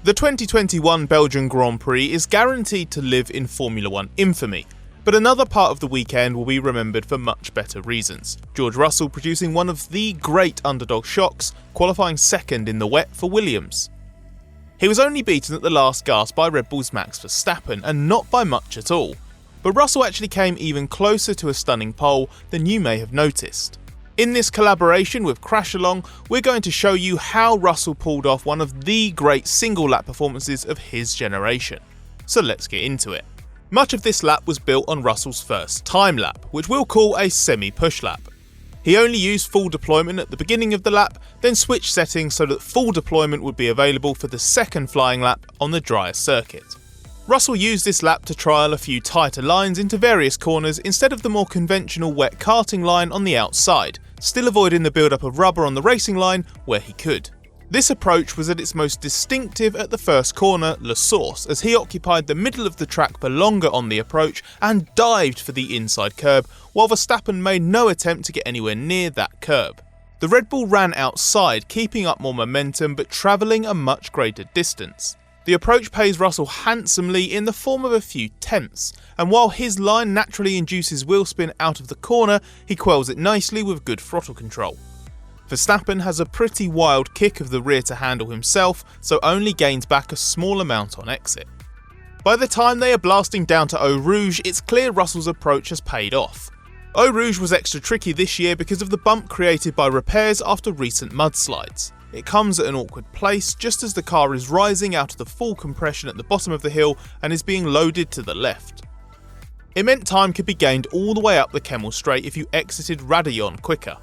The 2021 Belgian Grand Prix is guaranteed to live in Formula 1 infamy, but another part of the weekend will be remembered for much better reasons. George Russell producing one of the great underdog shocks, qualifying second in the wet for Williams. He was only beaten at the last gasp by Red Bull's Max Verstappen, and not by much at all. But Russell actually came even closer to a stunning pole than you may have noticed. In this collaboration with Crash Along, we're going to show you how Russell pulled off one of the great single lap performances of his generation. So let's get into it. Much of this lap was built on Russell's first time lap, which we'll call a semi-push lap. He only used full deployment at the beginning of the lap, then switched settings so that full deployment would be available for the second flying lap on the drier circuit. Russell used this lap to trial a few tighter lines into various corners instead of the more conventional wet karting line on the outside, still avoiding the build-up of rubber on the racing line where he could. This approach was at its most distinctive at the first corner, La Source, as he occupied the middle of the track for longer on the approach and dived for the inside curb, while Verstappen made no attempt to get anywhere near that curb. The Red Bull ran outside, keeping up more momentum but travelling a much greater distance. The approach pays Russell handsomely in the form of a few tenths, and while his line naturally induces wheel spin out of the corner, he quells it nicely with good throttle control. Verstappen has a pretty wild kick of the rear to handle himself, so only gains back a small amount on exit. By the time they are blasting down to ROUGE, it's clear Russell's approach has paid off. ROUGE was extra tricky this year because of the bump created by repairs after recent mudslides. It comes at an awkward place just as the car is rising out of the full compression at the bottom of the hill and is being loaded to the left. It meant time could be gained all the way up the Kemmel Straight if you exited RAIDILLON quicker.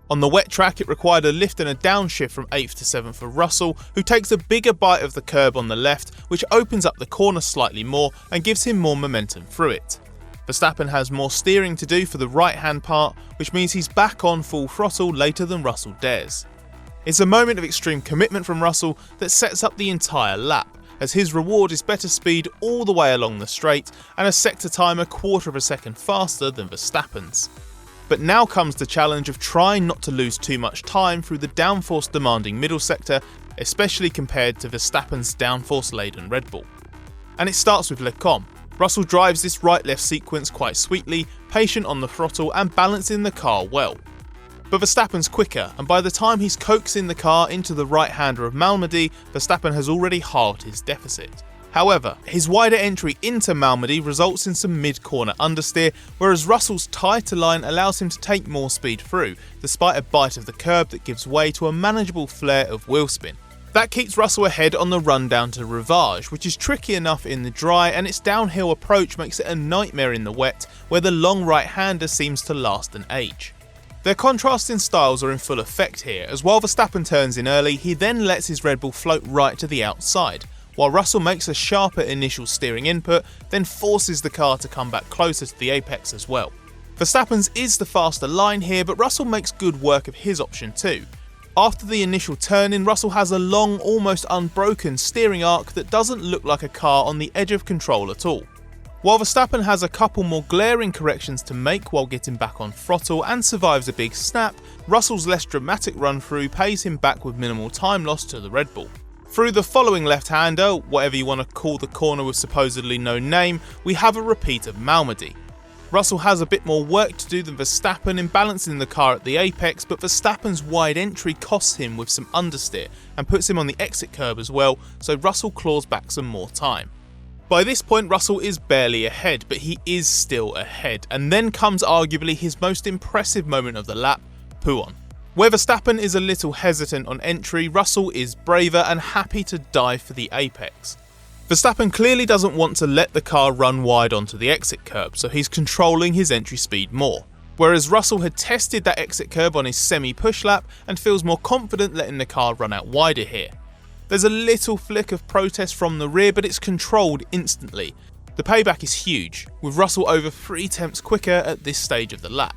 On the wet track, it required a lift and a downshift from 8th to 7th for Russell, who takes a bigger bite of the curb on the left, which opens up the corner slightly more and gives him more momentum through it. Verstappen has more steering to do for the right hand part, which means he's back on full throttle later than Russell dares. It's a moment of extreme commitment from Russell that sets up the entire lap, as his reward is better speed all the way along the straight and a sector time a quarter of a second faster than Verstappen's. But now comes the challenge of trying not to lose too much time through the downforce demanding middle sector, especially compared to Verstappen's downforce laden Red Bull. And it starts with Lecombe. Russell drives this right-left sequence quite sweetly, patient on the throttle and balancing the car well. But Verstappen's quicker, and by the time he's coaxing the car into the right-hander of MALMEBY, Verstappen has already halved his deficit. However, his wider entry into MALMEBY results in some mid-corner understeer, whereas Russell's tighter line allows him to take more speed through, despite a bite of the curb that gives way to a manageable flare of wheel spin. That keeps Russell ahead on the run down to RIVAGE, which is tricky enough in the dry, and its downhill approach makes it a nightmare in the wet, where the long right-hander seems to last an age. Their contrasting styles are in full effect here, as while Verstappen turns in early, he then lets his Red Bull float right to the outside, while Russell makes a sharper initial steering input, then forces the car to come back closer to the apex as well. Verstappen's is the faster line here, but Russell makes good work of his option too. After the initial turn-in, Russell has a long, almost unbroken steering arc that doesn't look like a car on the edge of control at all. While Verstappen has a couple more glaring corrections to make while getting back on throttle and survives a big snap, Russell's less dramatic run-through pays him back with minimal time loss to the Red Bull. Through the following left-hander, whatever you want to call the corner with supposedly no name, we have a repeat of MALMEBY. Russell has a bit more work to do than Verstappen in balancing the car at the apex, but Verstappen's wide entry costs him with some understeer and puts him on the exit curb as well, so Russell claws back some more time. By this point, Russell is barely ahead, but he is still ahead, and then comes arguably his most impressive moment of the lap, Pouhon. Where Verstappen is a little hesitant on entry, Russell is braver and happy to dive for the apex. Verstappen clearly doesn't want to let the car run wide onto the exit curb, so he's controlling his entry speed more. Whereas Russell had tested that exit curb on his semi-push lap and feels more confident letting the car run out wider here. There's a little flick of protest from the rear, but it's controlled instantly. The payback is huge, with Russell over 3 tenths quicker at this stage of the lap.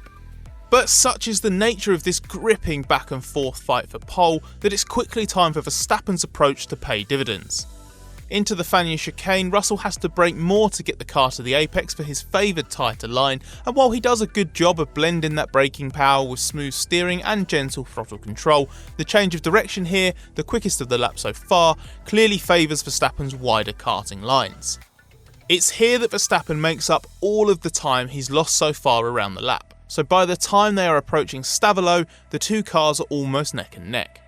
But such is the nature of this gripping back and forth fight for pole that it's quickly time for Verstappen's approach to pay dividends. Into the Fania chicane, Russell has to brake more to get the car to the apex for his favoured tighter line, and while he does a good job of blending that braking power with smooth steering and gentle throttle control, the change of direction here, the quickest of the lap so far, clearly favours Verstappen's wider karting lines. It's here that Verstappen makes up all of the time he's lost so far around the lap, so by the time they are approaching STAVELOT, the two cars are almost neck and neck.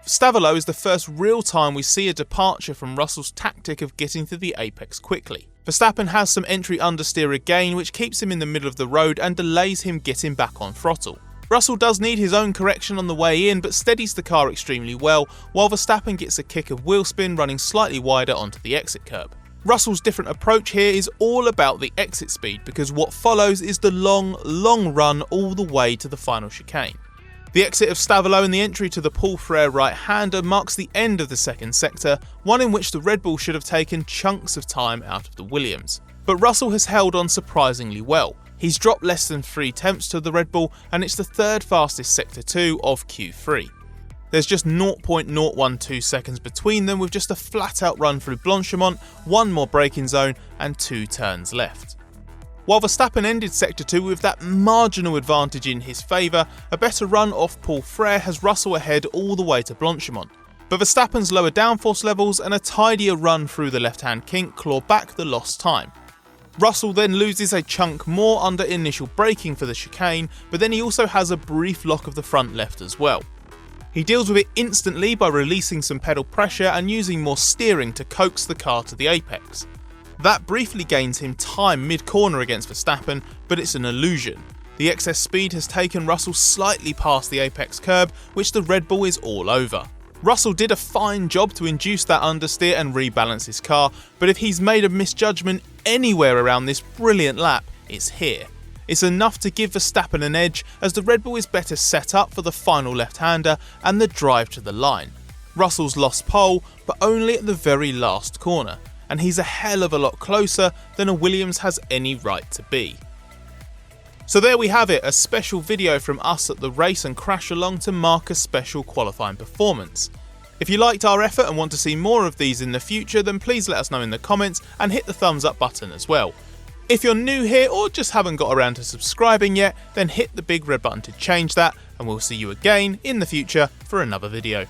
STAVELOT is the first real time we see a departure from Russell's tactic of getting to the apex quickly. Verstappen has some entry understeer again, which keeps him in the middle of the road and delays him getting back on throttle. Russell does need his own correction on the way in, but steadies the car extremely well, while Verstappen gets a kick of wheel spin running slightly wider onto the exit curb. Russell's different approach here is all about the exit speed, because what follows is the long run all the way to the final chicane. The exit of STAVELOT and the entry to the Paul FRÈRE right-hander marks the end of the second sector, one in which the Red Bull should have taken chunks of time out of the Williams. But Russell has held on surprisingly well. He's dropped less than 3 tenths to the Red Bull, and it's the third fastest sector 2 of Q3. There's just 0.012 seconds between them, with just a flat-out run through Blanchimont, 1 more braking zone and 2 turns left. While Verstappen ended Sector 2 with that marginal advantage in his favour, a better run off Paul FRÈRE has Russell ahead all the way to Blanchimont. But Verstappen's lower downforce levels and a tidier run through the left-hand kink claw back the lost time. Russell then loses a chunk more under initial braking for the chicane, but then he also has a brief lock of the front left as well. He deals with it instantly by releasing some pedal pressure and using more steering to coax the car to the apex. That briefly gains him time mid-corner against Verstappen, but it's an illusion. The excess speed has taken Russell slightly past the apex curb, which the Red Bull is all over. Russell did a fine job to induce that understeer and rebalance his car, but if he's made a misjudgment anywhere around this brilliant lap, it's here. It's enough to give Verstappen an edge, as the Red Bull is better set up for the final left-hander and the drive to the line. Russell's lost pole, but only at the very last corner, and he's a hell of a lot closer than a Williams has any right to be. So there we have it, a special video from us at the race and crash along to mark a special qualifying performance. If you liked our effort and want to see more of these in the future, then please let us know in the comments and hit the thumbs up button as well. If you're new here or just haven't got around to subscribing yet, then hit the big red button to change that, and we'll see you again in the future for another video.